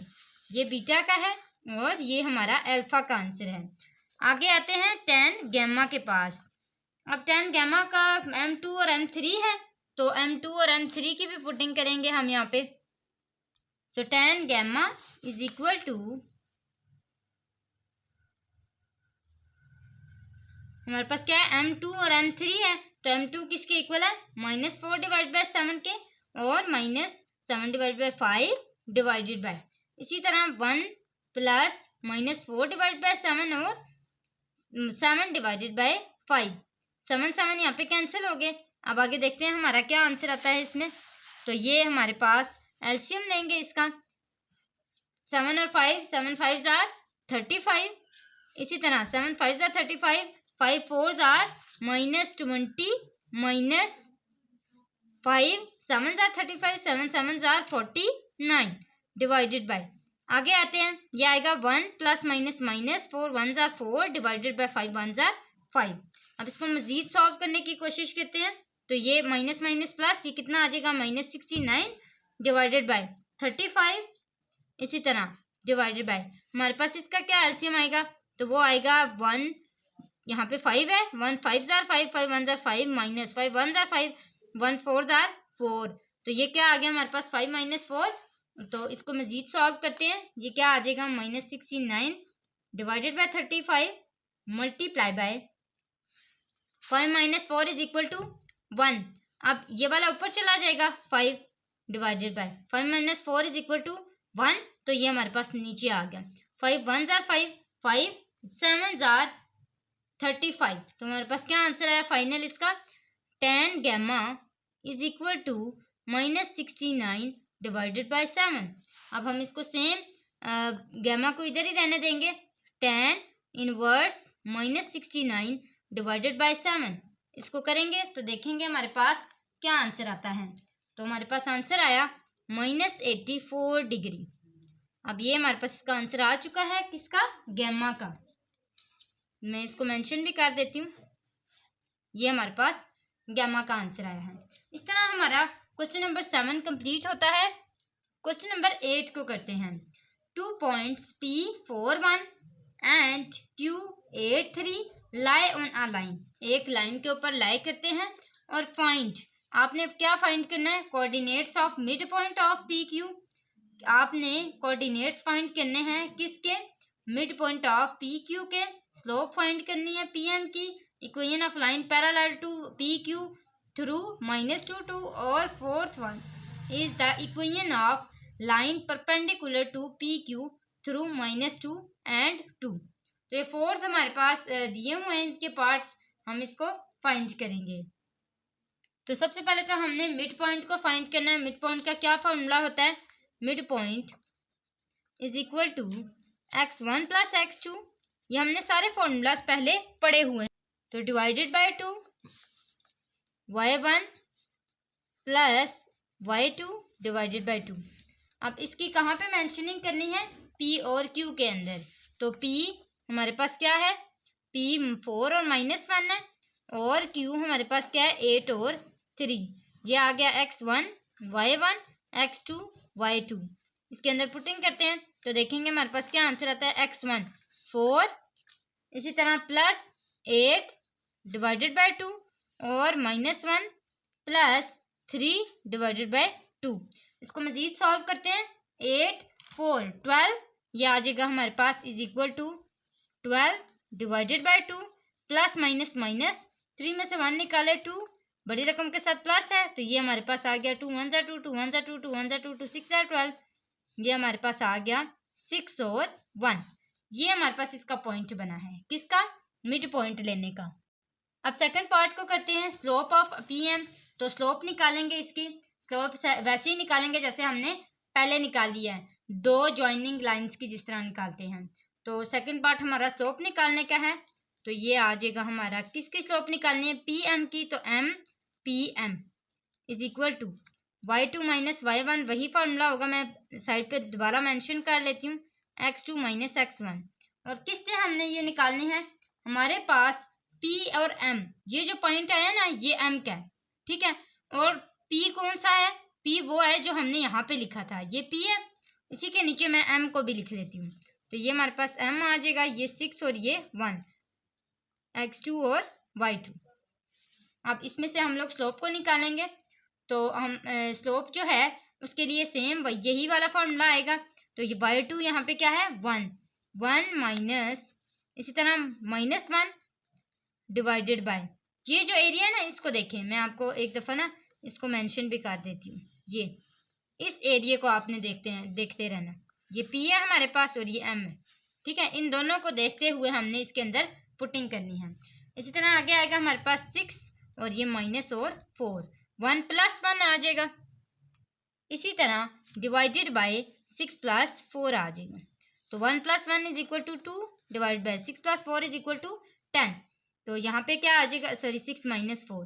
ये बीटा का है और ये हमारा अल्फा का आंसर है। आगे आते हैं tan गैमा के पास। अब tan गैमा का m2 और m3 है, तो m2 और m3 की भी पुटिंग करेंगे हम यहाँ पे। So tan gamma is equal to, हमारे पास क्या है m2 और m3 है, तो m2 किसके इक्वल है, -4 डिवाइड बाय 7 के, और -7/5 डिवाइडेड बाय, इसी तरह 1 प्लस -4 डिवाइड बाय 7 और 7 डिवाइडेड बाय 5। 7 7 यहाँ पे कैंसिल हो गए। अब आगे देखते हैं हमारा क्या आंसर आता है इसमें। तो ये हमारे पास एलसीएम लेंगे इसका, 7 और 5, 7 5 आर 35, इसी तरह 7 5 are 35, 5 4 are -20 -5 7 are 35, 7 7 are 49 divided by, आगे आते हैं ये आएगा 1 plus minus minus 4 1 are 4 divided by 5 1 are 5। अब इसको मजीद सॉल्व करने की कोशिश करते हैं। तो ये माइनस माइनस प्लस, ये कितना आ जाएगा -69 डिवाइडेड बाय 35, इसी तरह डिवाइडेड बाय, हमारे पास इसका क्या एलसीएम आएगा। तो वो आएगा 1, यहाँ पे 5 है, 1 5 are 5 5 1 are 5 minus 5 1 are 5 1 4 are 4। तो ये क्या आ गया हमारे पास 5 - 4। तो इसको मजीद सॉल्व करते हैं। ये क्या आ जाएगा -69 divided by 35 multiply by 5 - 4 is equal to 1। अब ये वाला ऊपर चला जाएगा 5 divided by 5 - 4 is equal to 1। तो ये हमारे पास नीचे आ गया 5 1 आर 5 5 7 आर 35। तो हमारे पास क्या आंसर आया फाइनल इसका, 10 gamma is equal to -69 divided by 7। अब हम इसको सेम गैमा को इधर ही रहने देंगे, 10 इनवर्स -69 डिवाइडेड बाय 7। इसको करेंगे तो देखेंगे हमारे पास क्या आंसर आता है। तो हमारे पास आंसर आया -84 डिग्री। अब ये हमारे पास इसका आंसर आ चुका है किसका, गैमा का। मैं इसको मेंशन भी कर देती हूँ, ये हमारे पास गैमा का आंसर आया है। इस तरह हमारा क्वेश्चन नंबर 7 कंप्लीट होता है। क्वेश्चन नंबर 8 को करते हैं। 2 points P41 and Q83 lie on a line, एक लाइन के ऊपर लाई करते हैं और फाइंड, आपने क्या फाइंड करना है, coordinates of mid point of PQ। आपने कोऑर्डिनेट्स फाइंड करने हैं किसके, मिड पॉइंट ऑफ PQ के। स्लोप फाइंड करनी है PM की। Equation of line parallel to PQ through -2 2 और fourth one is the equation of line perpendicular to PQ through -2 and 2। तो ये फोर्थ हमारे पास दिए हुए हैं, इसके पार्ट्स हम इसको फाइंड करेंगे। तो सबसे पहले तो हमने मिड पॉइंट को फाइंड करना है। मिड पॉइंट का क्या फॉर्मूला होता है, mid point is equal to x1 plus x2। ये हमने सारे फॉर्मूलाज पहले पढ़े हुए हैं। तो divided by 2 y1 plus y2 divided by 2। अब इसकी कहाँ पे मेंशनिंग करनी है, P और Q के अंदर। तो P हमारे पास क्या है, P 4 और -1 है, और Q हमारे पास क्या है 8 और 3। ये आ गया x1 y1 x2 y2। इसके अंदर पुटिंग करते हैं तो देखेंगे हमारे पास क्या आंसर आता है, x1 4, इसी तरह प्लस 8 डिवाइडेड बाय 2 और -1 प्लस 3 डिवाइडेड बाय 2। इसको मजीद सॉल्व करते हैं, 8 4 12, ये आ जाएगा हमारे पास is equal to 12 divided by 2 plus minus minus 3 में से 1 निकाले 2, बड़ी रकम के साथ प्लस है तो ये हमारे पास आ गया 2 1 जा 2 2 1 जा 2 2 1 जा 2 2 6 जा 12। ये हमारे पास आ गया 6 और 1। ये हमारे पास इसका पॉइंट बना है किसका, मिड पॉइंट लेने का। अब सेकंड पार्ट को करते हैं, स्लोप ऑफ PM। तो स्लोप निकालेंगे, इसकी स्लोप वैसे ही निकालेंगे जैसे हमने पहले निकाल लिया है, दो जॉइनिंग लाइंस की जिस तरह निकालते हैं। तो सेकंड पार्ट हमारा स्लोप निकालने का है। तो ये आ जाएगा हमारा किसकी स्लोप निकालनी है, PM की। तो MPM is equal to y2 minus y1, वही फॉर्मूला होगा, मैं साइड पे दोबारा मेंशन कर लेती हूँ, x2 माइनस x1। और किससे हमने ये निकालने हैं, हमारे पास P और M, ये जो पॉइंट आया ना ये M का है, ठीक है। और P कौन सा है, P वो है जो हमने यहाँ पे लिखा था, ये P है। इसी के नीचे मैं M को भी लिख लेती हूँ। तो ये हमारे पास M आ जाएगा, ये 6 और ये 1, x2 और y2। अब इसमें से हम लोग स्लोप को निकालेंगे। तो हम स्लोप जो है उसके लिए सेम यही वाला फॉर्मूला आएगा। तो ये y2 यहाँ पे क्या है 1 1 माइनस, इसी तरह -1 डिवाइडेड बाय, ये जो एरिया है ना इसको देखें, मैं आपको एक दफ़ा ना इसको मेंशन भी कर देती हूँ। ये इस एरिया को आपने देखते रहना। ये P है हमारे पास और ये M है, ठीक है। इन दोनों को देखते हुए हमने इसके अंदर पुटिंग करनी है। इसी तरह आगे आएगा हमारे पास 6 और ये माइनस और 4, 1 + 1 आ जाएगा। इसी तरह डिवाइडेड बाय 6 + 4 आ जाएगा। तो 1 + 1 = 2 डिवाइड बाय 6 + 4 = 10। तो यहाँ पे क्या आ जाएगा, सॉरी 6 - 4,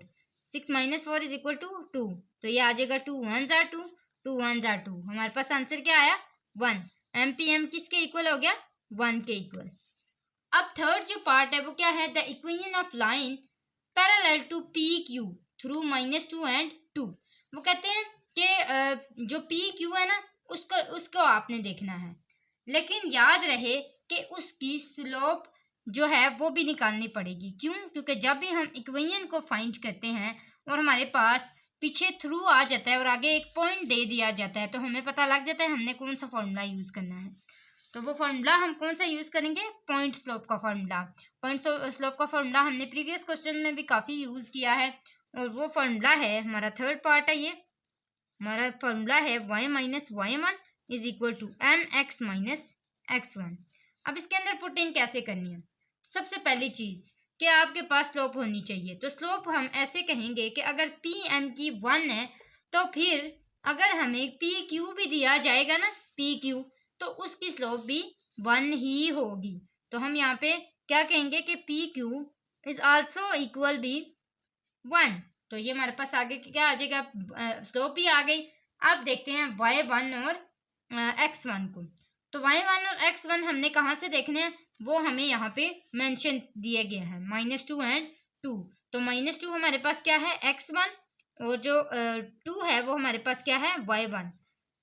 6 - 4 = 2। तो ये आ जाएगा 2 1s are 2, 2 1s are 2। हमारे पास आंसर क्या आया 1। एम किसके इक्वल हो गया 1 के इक्वल। अब थर्ड जो पार्ट है वो क्या है, the equation of line parallel to P Q through -2 and 2। वो कहते हैं कि जो पी क्यू है ना उसको आपने देखना है, लेकिन याद रहे कि उसकी स्लोप जो है वो भी निकालनी पड़ेगी। क्यों? क्योंकि जब भी हम इक्वेशन को फाइंड करते हैं और हमारे पास पीछे थ्रू आ जाता है और आगे एक पॉइंट दे दिया जाता है, तो हमें पता लग जाता है हमने कौन सा फॉर्मूला यूज करना है। तो वो फॉर्मूला हम कौन सा यूज करेंगे, पॉइंट स्लोप का फॉर्मूला। पॉइंट स्लोप का फॉर्मूला हमने प्रीवियस क्वेश्चन में भी काफी यूज किया है, और वो फॉर्मूला है हमारा थर्ड पार्ट है। ये हमारा फॉर्मूला है y - y1 = mx - x1। अब इसके अंदर पुटिंग कैसे करनी है, सबसे पहली चीज कि आपके पास स्लोप होनी चाहिए। तो स्लोप हम ऐसे कहेंगे कि अगर पी एम की 1 है तो फिर अगर हमें पी क्यू भी दिया जाएगा ना, पी क्यू, तो उसकी स्लोप भी 1 ही होगी। तो हम यहाँ पे क्या कहेंगे कि P Q is also equal भी 1। तो ये हमारे पास आगे क्या आ जाएगा, स्लोप ही आ गई। अब देखते हैं y1 और x1 को। तो y1 और x1 हमने कहाँ से देखने हैं, वो हमें यहाँ पे मेंशन दिए गए हैं -2 and 2। तो -2 हमारे पास क्या है x1, और जो 2 है वो हमारे पास क्या है y1।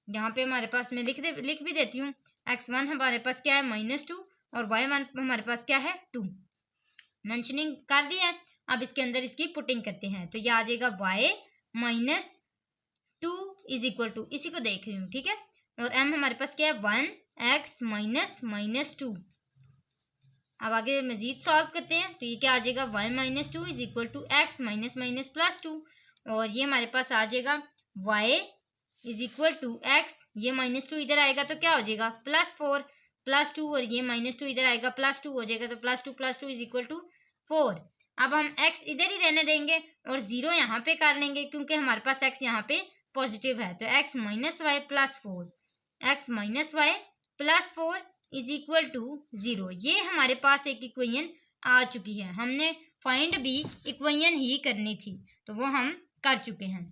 यहाँ पे हमारे पास मैं लिख भी देती हूँ, x1 हमारे पास क्या है -2 और y1 हमारे पास क्या है 2। मेंशनिंग कर दिया। अब इसके अंदर इसकी पुटिंग करते हैं। तो ये आ जाएगा y - 2 = इसी को देख रही हूँ, ठीक है। और m हमारे पास क्या है 1x - -2। अब आगे मजीद सॉल्व करते हैं। तो ये क्या आ जाएगा y - 2 = x - +2। और ये हमारे पास आ जाएगा y = x, ये -2 इधर आएगा तो क्या हो जाएगा +4 +2, और ये -2 इधर आएगा +2 हो जाएगा, तो +2 + 2 = 4। अब हम x इधर ही रहने देंगे और 0 यहाँ पे कर लेंगे, क्योंकि हमारे पास x यहाँ पे पॉजिटिव है। तो x - y + 4, x - y + 4 = 0। ये हमारे पास एक इक्वेशन आ चुकी है। हमने फाइंड भी इक्वेशन ही करनी थी, तो वो हम कर चुके हैं।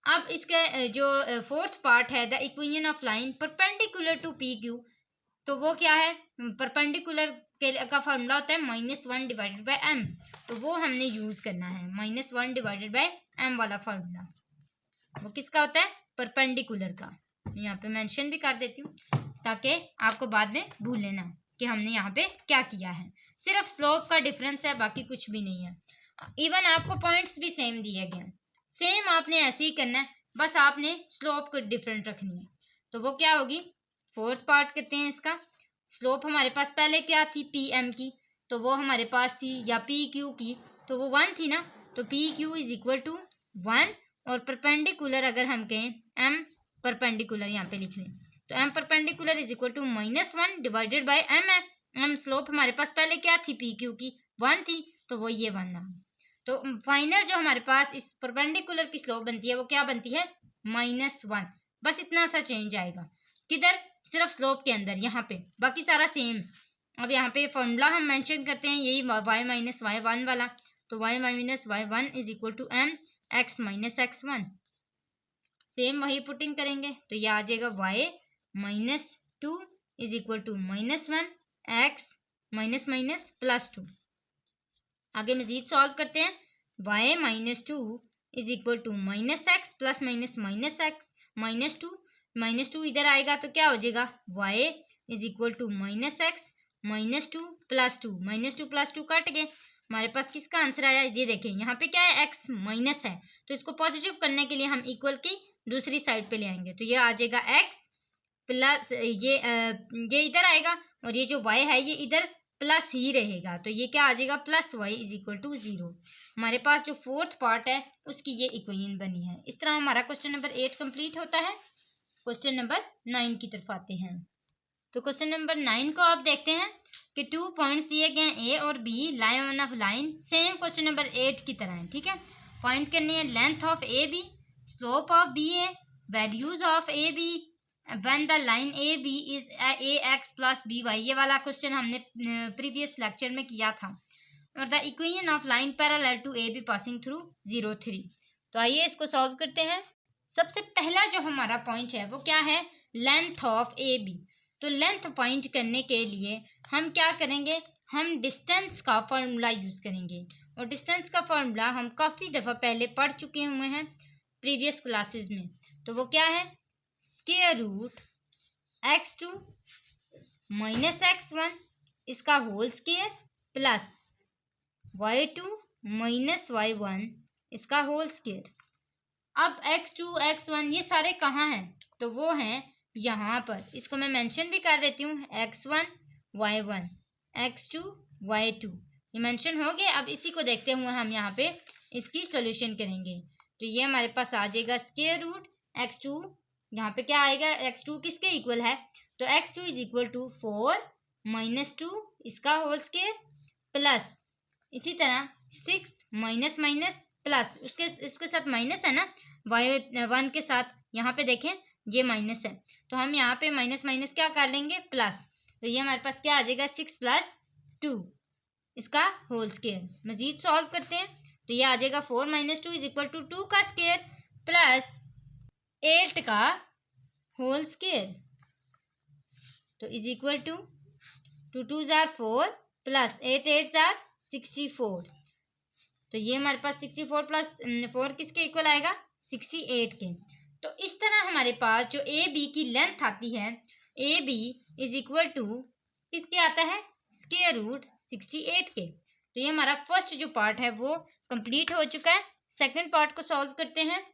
अब इसके जो फोर्थ पार्ट है, the equation of line perpendicular to P Q. तो वो क्या है, परपेंडिकुलर का फॉर्मूला होता है -1 / m। तो वो हमने यूज करना है, -1 / m वाला फॉर्मूला। वो किसका होता है, परपेंडिकुलर का। यहाँ पे मेंशन भी कर देती हूँ ताकि आपको बाद में भूले ना कि हमने यहाँ पे क्या किया है। सिर्फ स्लोप का डिफरेंस है, बाकी कुछ भी नहीं है। इवन आपको पॉइंट्स भी सेम दिए गए हैं, सेम आपने ऐसे ही करना है, बस आपने स्लोप को डिफरेंट रखनी है। तो वो क्या होगी, फोर्थ पार्ट करते हैं इसका। स्लोप हमारे पास पहले क्या थी पी एम की, तो वो हमारे पास थी, या पी क्यू की, तो वो 1 थी ना। तो पी क्यू = 1, और परपेंडिकुलर अगर हम कहें एम परपेंडिकुलर यहाँ पे लिख लें, तो M perpendicular = -1 divided by M है। एम स्लोप हमारे पास पहले क्या थी पी क्यू की 1 थी, तो वो ये 1 है। तो फाइनल जो हमारे पास इस परपेंडिकुलर की स्लोप बनती है वो क्या बनती है -1। बस इतना सा चेंज आएगा, किधर, सिर्फ स्लोप के अंदर, यहाँ पे बाकी सारा सेम। अब यहाँ पे फॉर्मूला हम मेंशन करते हैं, यही y - y1 वाला। तो y - y1 = mx - x1। Same वही पुटिंग करेंगे, तो ये आ जाएगा y - 2 = -1 x - +2। आगे मजीद सॉल्व करते हैं। y - 2 = -x +- -x -2 इधर आएगा तो क्या हो जाएगा y = -x -2 +2 -2 कट गए। हमारे पास किसका आंसर आया, ये देखें यहाँ पे क्या है x माइनस है, तो इसको पॉजिटिव करने के लिए हम इक्वल की दूसरी साइड पे ले आएंगे। तो ये आ जाएगा x प्लस ये इधर आएगा, और ये जो y है ये इधर प्लस ही रहेगा, तो ये क्या आ जाएगा plus Y is equal to 0। हमारे पास जो फोर्थ पार्ट है उसकी ये इक्वेशन बनी है। इस तरह हमारा क्वेश्चन नंबर 8 कंप्लीट होता है। क्वेश्चन नंबर 9 की तरफ आते हैं। तो क्वेश्चन नंबर 9 को आप देखते हैं कि 2 पॉइंट्स दिए गए हैं ए और B line of line, same question number 8 की तरह है, ठीक है। फाइंड करनी है length of A B, slope of B A, values of A B when the line A B is A X plus B Y. ये वाला question हमने प्रीवियस लेक्चर में किया था। और the equation of line parallel to A B passing through 0 3। तो आइए इसको सॉल्व करते हैं। सबसे पहला जो हमारा पॉइंट है वो क्या है, लेंथ ऑफ ए बी। तो लेंथ फाइंड करने के लिए हम क्या करेंगे, हम डिस्टेंस का फॉर्मूला यूज करेंगे। और डिस्टेंस का फॉर्मूला हम काफी दफा पहले पढ़ चुके हुए हैं प्रीवियस क्लासेस में। तो वो क्या है, square root x2 minus x1 इसका whole square plus y2 minus y1 इसका होल स्क्वायर। अब x2 x1 ये सारे कहाँ हैं, तो वो हैं यहाँ पर। इसको मैं मेंशन भी कर देती हूँ, x1 y1 x2 y2 ये मेंशन हो गए। अब इसी को देखते हुए हम यहाँ पे इसकी सॉल्यूशन करेंगे। तो ये हमारे पास आ जाएगा स्क्वायर रूट x2, यहाँ पे क्या आएगा, x2 किसके इक्वल है, तो x2 is equal to 4 minus 2 इसका होल स्क्वायर प्लस इसी तरह 6 माइनस माइनस प्लस इसके साथ माइनस है ना, y1 के साथ यहाँ पे देखें ये माइनस है, तो हम यहाँ पे माइनस माइनस क्या कर लेंगे प्लस। तो ये हमारे पास क्या आ जाएगा 6 प्लस 2 इसका होल स्क्वायर। मजीद सॉल्व करते हैं तो ये आ जाएगा 4 माइनस 2 इज इक्वल टू 2 का स्क्वायर प्लस 8 का होल स्क्वायर। तो इज इक्वल टू 2 2 जार 4 प्लस 8 8 जार 64। तो ये हमारे पास 64 प्लस 4 किसके इक्वल आएगा, 68 के। तो इस तरह हमारे पास जो ए बी की लेंथ आती है, A B is equal to किसके आता है, स्क्वायर रूट 68 के। तो ये हमारा फर्स्ट जो पार्ट है वो कंप्लीट हो चुका है। सेकंड पार्ट को सॉल्व करते हैं।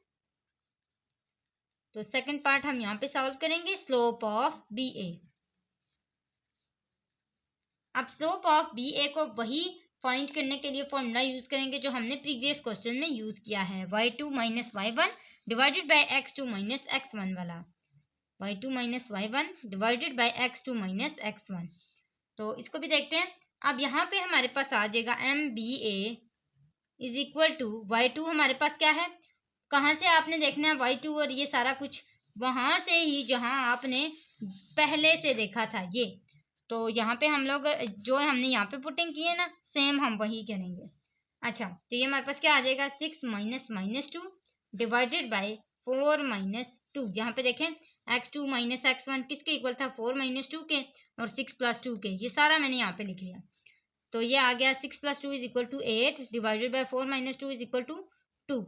तो सेकंड पार्ट हम यहाँ पे सॉल्व करेंगे, स्लोप ऑफ बी ए। अब स्लोप ऑफ बी ए को वही फाइंड करने के लिए फॉर्मूला यूज करेंगे जो हमने प्रीवियस क्वेश्चन में यूज किया है, y2 minus y1 divided by x2 minus x1 वाला, y2 minus y1 divided by x2 minus x1। तो इसको भी देखते हैं। अब यहाँ पे हमारे पास आ जाएगा MBA is equal to y2 हमारे पास क्या है, कहाँ से आपने देखना है y2 और ये सारा कुछ वहां से ही जहां आपने पहले से देखा था ये। तो यहाँ पे हम लोग जो हमने यहाँ पे पुटिंग की है ना, सेम हम वही करेंगे। अच्छा, तो ये हमारे पास क्या आ जाएगा 6 minus minus 2 divided by 4 minus 2। यहाँ पे देखें x2 माइनस x1 किसके इक्वल था, 4 माइनस 2 के और 6 प्लस 2 के। ये सारा मैंने यहाँ पे लिख लिया। तो ये आ गया 6 plus 2 is equal to 8 divided by 4 minus 2 is equal to 2।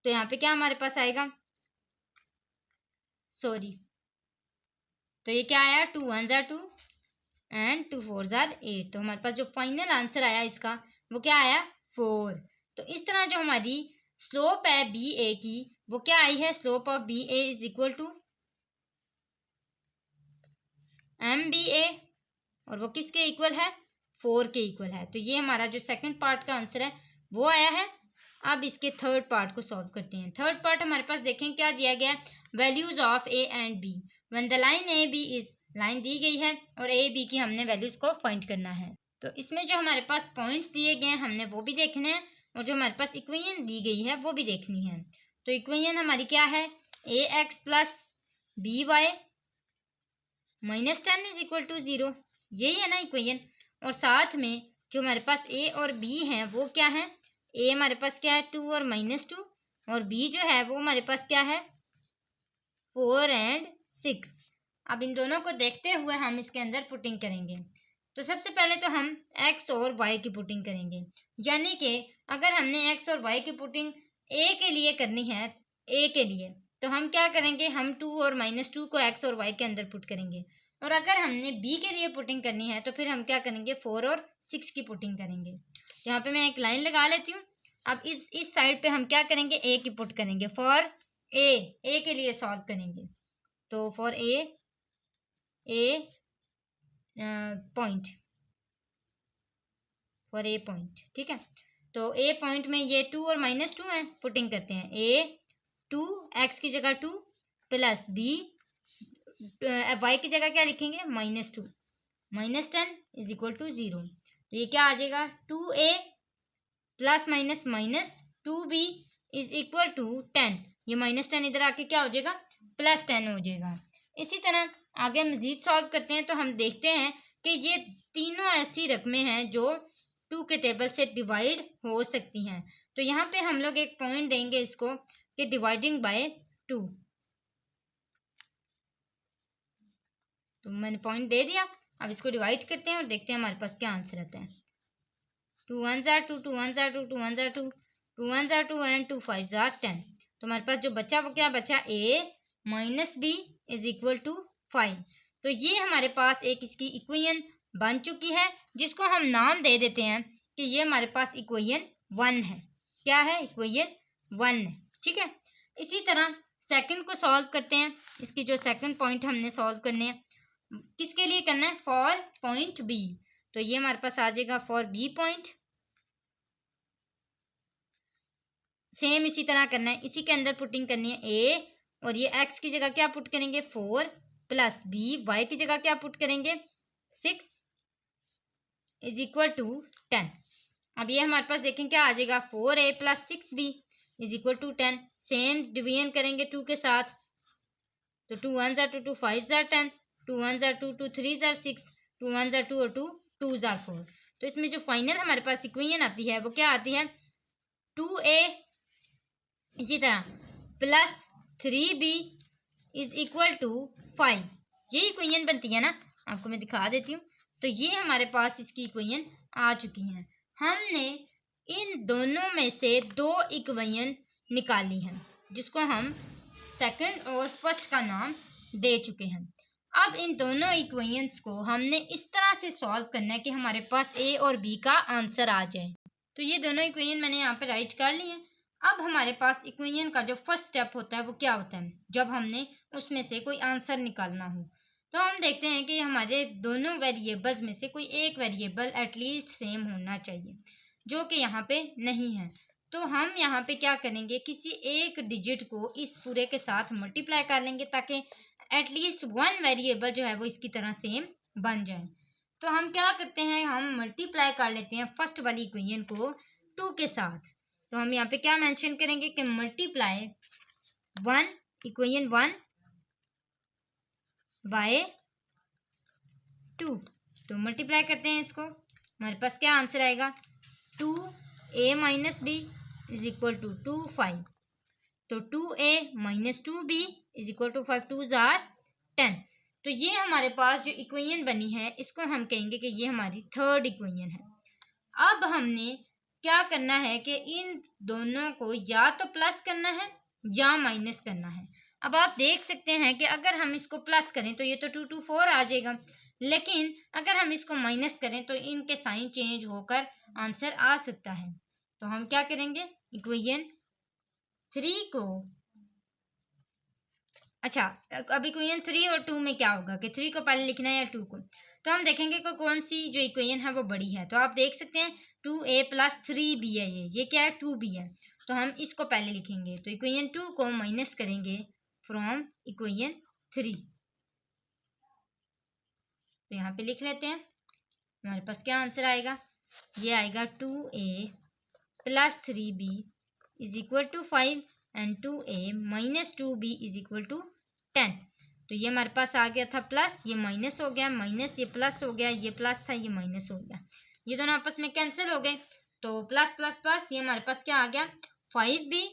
तो यहाँ पे क्या हमारे पास आएगा, सॉरी, तो ये क्या आया 2 1 जार 2 एंड 2 4 जार 8। तो हमारे पास जो फाइनल आंसर आया इसका वो क्या आया 4। तो इस तरह जो हमारी स्लोप है बी ए की वो क्या आई है, slope of B A is equal to MBA और वो किसके इक्वल है, 4 के इक्वल है। तो ये हमारा जो सेकंड पार्ट का आंसर है वो आया है। अब इसके थर्ड पार्ट को सॉल्व करते हैं। थर्ड पार्ट हमारे पास देखें क्या दिया गया है, values of A and B when the line A B is, line दी गई है और ए बी की हमने वैल्यूज को फाइंड करना है। तो इसमें जो हमारे पास पॉइंट्स दिए गए हैं हमने वो भी देखने हैं और जो हमारे पास इक्वेशन दी गई है वो भी देखनी है। तो इक्वेशन हमारी क्या है, A X plus B Y minus 10 is equal to 0, यही है ना इक्वेशन। और साथ में जो हमारे पास ए और बी है वो क्या है, ए हमारे पास क्या है 2 और माइनस 2 और बी जो है वो हमारे पास क्या है 4 एंड 6। अब इन दोनों को देखते हुए हम इसके अंदर पुटिंग करेंगे। तो सबसे पहले तो हम x और y की पुटिंग करेंगे, यानी कि अगर हमने x और y की पुटिंग a के लिए करनी है, a के लिए, तो हम क्या करेंगे, हम 2 और माइनस 2 को x और y के अंदर पुट करेंगे। और अगर हमने b के लिए पुटिंग करनी है तो फिर हम क्या करेंगे 4 और 6 की पुटिंग करेंगे। यहाँ पे मैं एक लाइन लगा लेती हूँ। अब इस साइड पे हम क्या करेंगे a की पुट करेंगे, फॉर a के लिए सॉल्व करेंगे। तो for a point, for a point, ठीक है। तो ए पॉइंट में ये 2 और -2 है, पुटिंग करते हैं। ए 2 एक्स की जगह 2 प्लस बी वाई की जगह क्या लिखेंगे -2 -10 इज इक्वल टू 0। तो ये क्या आ जाएगा 2a plus minus -2b is equal to 10। ये -10 इधर आके क्या हो जाएगा +10 हो जाएगा। इसी तरह आगे मजीद सॉल्व करते हैं तो हम देखते हैं कि ये तीनों ऐसी रकमें हैं जो 2 के टेबल से डिवाइड हो सकती हैं। तो यहाँ पे हम लोग एक पॉइंट देंगे इसको कि डिवाइडिंग बाय 2। तो मैंने पॉइंट दे दिया। अब इसको डिवाइड करते हैं और देखते हैं हमारे पास क्या आंसर आता है। 2 1s are 2, 2 1s are 2, 2 1s are 2, 2 1s are 2 and 2 5s are 10। तो हमारे पास जो बचा वो क्या बचा a minus B is equal to 5। तो ये हमारे पास एक इसकी इक्वेशन बन चुकी है जिसको हम नाम दे देते हैं कि ये हमारे पास इक्वेशन 1 है। क्या है इक्वेशन 1 है, ठीक है। इसी तरह सेकंड को सॉल्व करते हैं। इसकी जो सेकंड पॉइंट हमने सॉल्व करने हैं किसके लिए करना है फॉर पॉइंट बी। तो ये हमारे पास आ जाएगा फॉर बी पॉइंट। सेम इसी तरह करना है, इसी के अंदर पुटिंग करनी है ए और ये एक्स की जगह क्या पुट करेंगे 4 प्लस बी वाई की जगह क्या पुट करेंगे 6 इज इक्वल टू 10। अब ये हमारे पास देखें क्या आ जाएगा 4a plus 6b is equal to 10। Same division करेंगे 2 के साथ। तो 2 1s are 2, 2 5s are 10, 2 1s are 2, 2 3s are 6, 2 1s are 2 और 2 2s are 4। तो इसमें जो फाइनल हमारे पास इक्वेशन आती है वो क्या आती है 2a इसी तरह plus 3b is equal to 5। ये इक्वेशन बनती है ना, आपको मैं दिखा देती हूँ। तो ये हमारे पास इसकी इक्वेशन आ चुकी हैं। हमने इन दोनों में से 2 इक्वेशन निकाली हैं जिसको हम सेकंड और फर्स्ट का नाम दे चुके हैं। अब इन दोनों इक्वेशंस को हमने इस तरह से सॉल्व करना है कि हमारे पास ए और बी का आंसर आ जाए। तो ये दोनों इक्वेशन मैंने यहाँ पे राइट कर ली है। अब हमारे पास इक्वेशन का जो फर्स्ट स्टेप होता है वो क्या होता है जब हमने उसमें से कोई आंसर निकालना हो। तो हम देखते हैं कि हमारे दोनों वेरिएबल्स में से कोई एक वेरिएबल एटलीस्ट सेम होना चाहिए जो कि यहाँ पे नहीं है। तो हम यहाँ पे क्या करेंगे किसी एक डिजिट को इस पूरे के साथ मल्टीप्लाई कर लेंगे ताकि एटलीस्ट 1 वेरिएबल जो है वो इसकी तरह सेम बन जाए। तो हम क्या करते हैं हम मल्टीप्लाई कर लेते हैं फर्स्ट वाली इक्वेशन को 2 के साथ। तो हम यहाँ पे क्या मेंशन करेंगे कि मल्टीप्लाई 1 इक्वेशन 1 बाय 2। तो मल्टीप्लाई करते हैं इसको, हमारे पास क्या आंसर आएगा 2a minus B is equal to 2 5। तो 2a minus 2b is equal to 5, 2s are 10। तो ये हमारे पास जो इक्वेशन बनी है इसको हम कहेंगे कि ये हमारी थर्ड इक्वेशन है। अब हमने क्या करना है कि इन दोनों को या तो प्लस करना है या माइनस करना है। अब आप देख सकते हैं कि अगर हम इसको प्लस करें तो ये तो 2 2 4 आ जाएगा, लेकिन अगर हम इसको माइनस करें तो इनके साइन चेंज होकर आंसर आ सकता है। तो हम क्या करेंगे इक्वेशन 3 को, अच्छा अब इक्वेशन 3 और 2 में क्या होगा कि 3 को पहले लिखना है या 2 को। तो हम देखेंगे कि कौन सी जो इक्वेशन है वो बड़ी है। तो आप देख सकते हैं 2a प्लस 3b है, ये क्या है 2b है। तो हम इसको पहले लिखेंगे। तो इक्वेशन 2 को माइनस करेंगे फ्रॉम इक्वेशन 3। तो यहाँ पे लिख लेते हैं, हमारे पास क्या आंसर आएगा, ये आएगा 2a plus 3b is equal to 5 and 2a minus 2b is equal to 10। तो ये हमारे पास आ गया था प्लस, ये माइनस हो गया, माइनस ये प्लस हो गया, ये प्लस था ये माइनस हो गया, ये दोनों आपस में कैंसिल हो गए। तो प्लस प्लस प्लस ये हमारे पास क्या आ गया 5b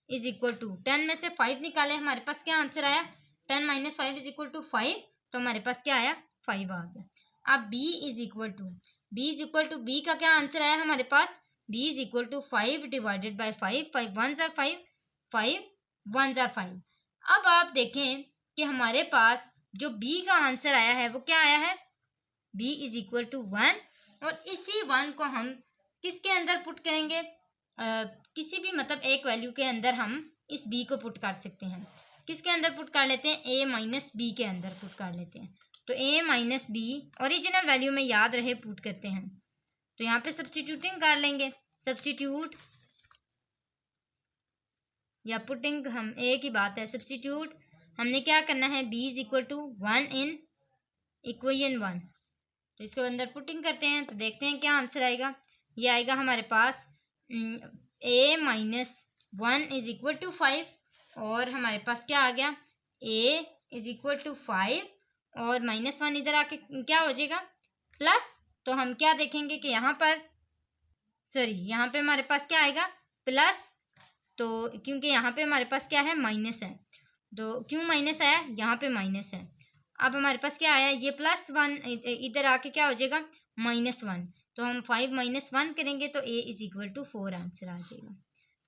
इज इक्वल टू 10 में से 5 निकाले, हमारे पास क्या आंसर आया 10 माइनस 5 इज इक्वल टू 5। तो हमारे पास क्या आया 5 आ गया। अब b is equal to b का क्या आंसर आया हमारे पास b is equal to 5 divided by 5, 5 1s are 5, 5 1s are 5। अब आप देखें कि हमारे पास जो b का आंसर आया है वो क्या आया है b इज इक्वल टू 1, और इसी 1 को हम किसके अंदर पुट करेंगे किसी भी मतलब एक वैल्यू के अंदर हम इस b को पुट कर सकते हैं। किसके अंदर पुट कर लेते हैं a माइनस बी के अंदर पुट कर लेते हैं। तो a minus B original value में याद रहे पुट करते हैं। तो यहाँ पे सब्स्टिट्यूटिंग कर लेंगे, सब्स्टिट्यूट या पुटिंग, हम एक ही बात है। सब्स्टिट्यूट हमने क्या करना है, b is equal to 1 in equation 1, तो इसके अंदर पुटिंग करते हैं तो देखते हैं क्या आंसर आएगा। ये आएगा हमारे पास a minus 1 is equal to 5, और हमारे पास क्या आ गया, a इज इक्वल टू 5 और -1 इधर आके क्या हो जाएगा, प्लस। तो हम क्या देखेंगे कि यहाँ पर यहाँ पे हमारे पास क्या आएगा, प्लस। तो क्योंकि यहाँ पे हमारे पास क्या है, माइनस है, तो क्यों माइनस आया, यहाँ पे माइनस है। अब हमारे पास क्या आया, ये +1 इधर आके क्या हो जाएगा, -1, तो हम 5 - 1 करेंगे तो a is equal to 4 answer आ जाएगा।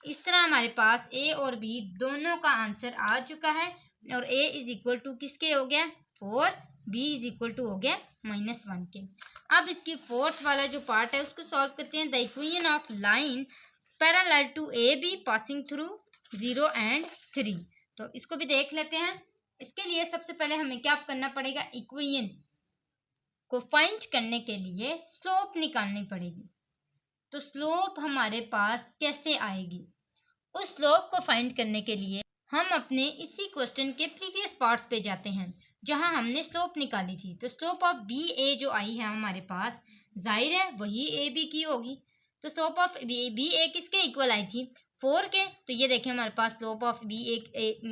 इस तरह हमारे पास a और b दोनों का आंसर आ चुका है, और a इज इक्वल टू किसके हो गया, 4, b इज इक्वल टू हो गया -1 के। अब इसकी फोर्थ वाला जो पार्ट है उसको सॉल्व करते हैं। The equation of line parallel to A B passing through 0 and 3, तो इसको भी देख लेते हैं। इसके लिए सबसे पहले हमें क्या करना पड़ेगा, इक्वेशन को फाइंड करने के लिए स्लोप निकालनी पड़ेगी। तो स्लोप हमारे पास कैसे आएगी, उस स्लोप को फाइंड करने के लिए हम अपने इसी क्वेश्चन के प्रीवियस पार्ट्स पे जाते हैं जहां हमने स्लोप निकाली थी। तो स्लोप ऑफ बी ए जो आई है हमारे पास, जाहिर है वही ए बी की होगी। तो स्लोप ऑफ बी ए किसके इक्वल आई थी, 4 के। तो ये देखें हमारे पास स्लोप ऑफ बी ए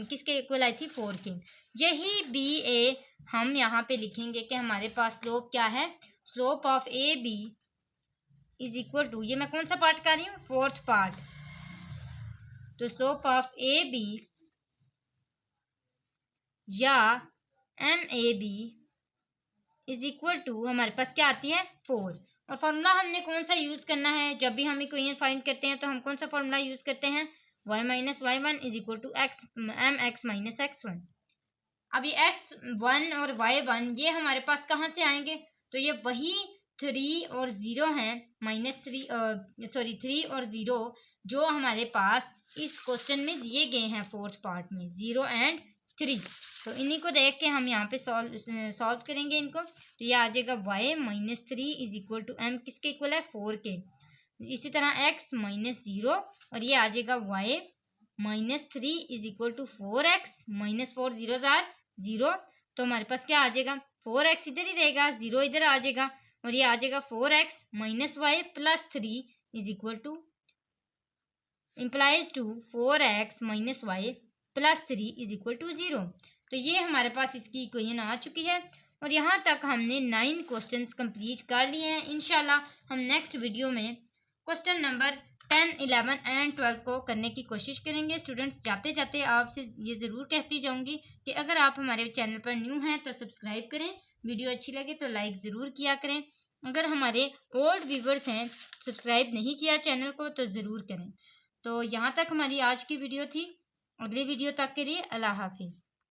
किसके इक्वल आई थी, 4 के। यही बी ए हम यहाँ पे लिखेंगे कि हमारे पास स्लोप क्या है, slope of A B is equal to, ये मैं कौन सा पार्ट कर रही हूँ, फोर्थ पार्ट। तो स्लोप ऑफ ए बी या M A B is equal to हमारे पास क्या आती है, 4। और फॉर्मूला हमने कौन सा यूज करना है, जब भी हम इक्वेशन फाइंड करते हैं तो हम कौन सा फॉर्मूला यूज करते हैं, y minus y1 is equal to X M X minus x1। अब ये x1 और y1 ये हमारे पास कहाँ से आएंगे, तो ये वही 3 और 0 हैं, -3 और 0 जो हमारे पास इस क्वेश्चन में दिए गए हैं फोर्थ पार्ट में, 0 and 3। तो इन्हीं को देख के हम यहाँ पे सॉल्व करेंगे इनको। तो ये आ जाएगा y minus 3 is equal to m किसके इक्वल है, 4 के। इसी तरह x माइनस 0 और ये आ जाएगा y minus 3 is equal to 4x minus 4 0 0। तो हमारे पास क्या आ जाएगा, 4x इधर ही रहेगा, 0 इधर आ जाएगा, और ये आ जाएगा 4x minus y plus 3 is equal to implies to 4x minus y plus 3 is equal to 0। तो ये हमारे पास इसकी इक्वेशन आ चुकी है, और यहाँ तक हमने 9 क्वेश्चंस कंप्लीट कर लिए हैं। इंशाल्लाह हम नेक्स्ट वीडियो में क्वेश्चन नंबर 10, 11 एंड 12 को करने की कोशिश करेंगे। स्टूडेंट्स, जाते जाते आपसे ये ज़रूर कहती जाऊँगी कि अगर आप हमारे चैनल पर न्यू हैं तो सब्सक्राइब करें, वीडियो अच्छी लगे तो लाइक ज़रूर किया करें। अगर हमारे ओल्ड व्यूवर्स हैं, सब्सक्राइब नहीं किया चैनल को, तो ज़रूर करें। तो यहाँ तक हमारी आज की वीडियो थी। अगली वीडियो तक के लिए अल्लाह हाफिज़।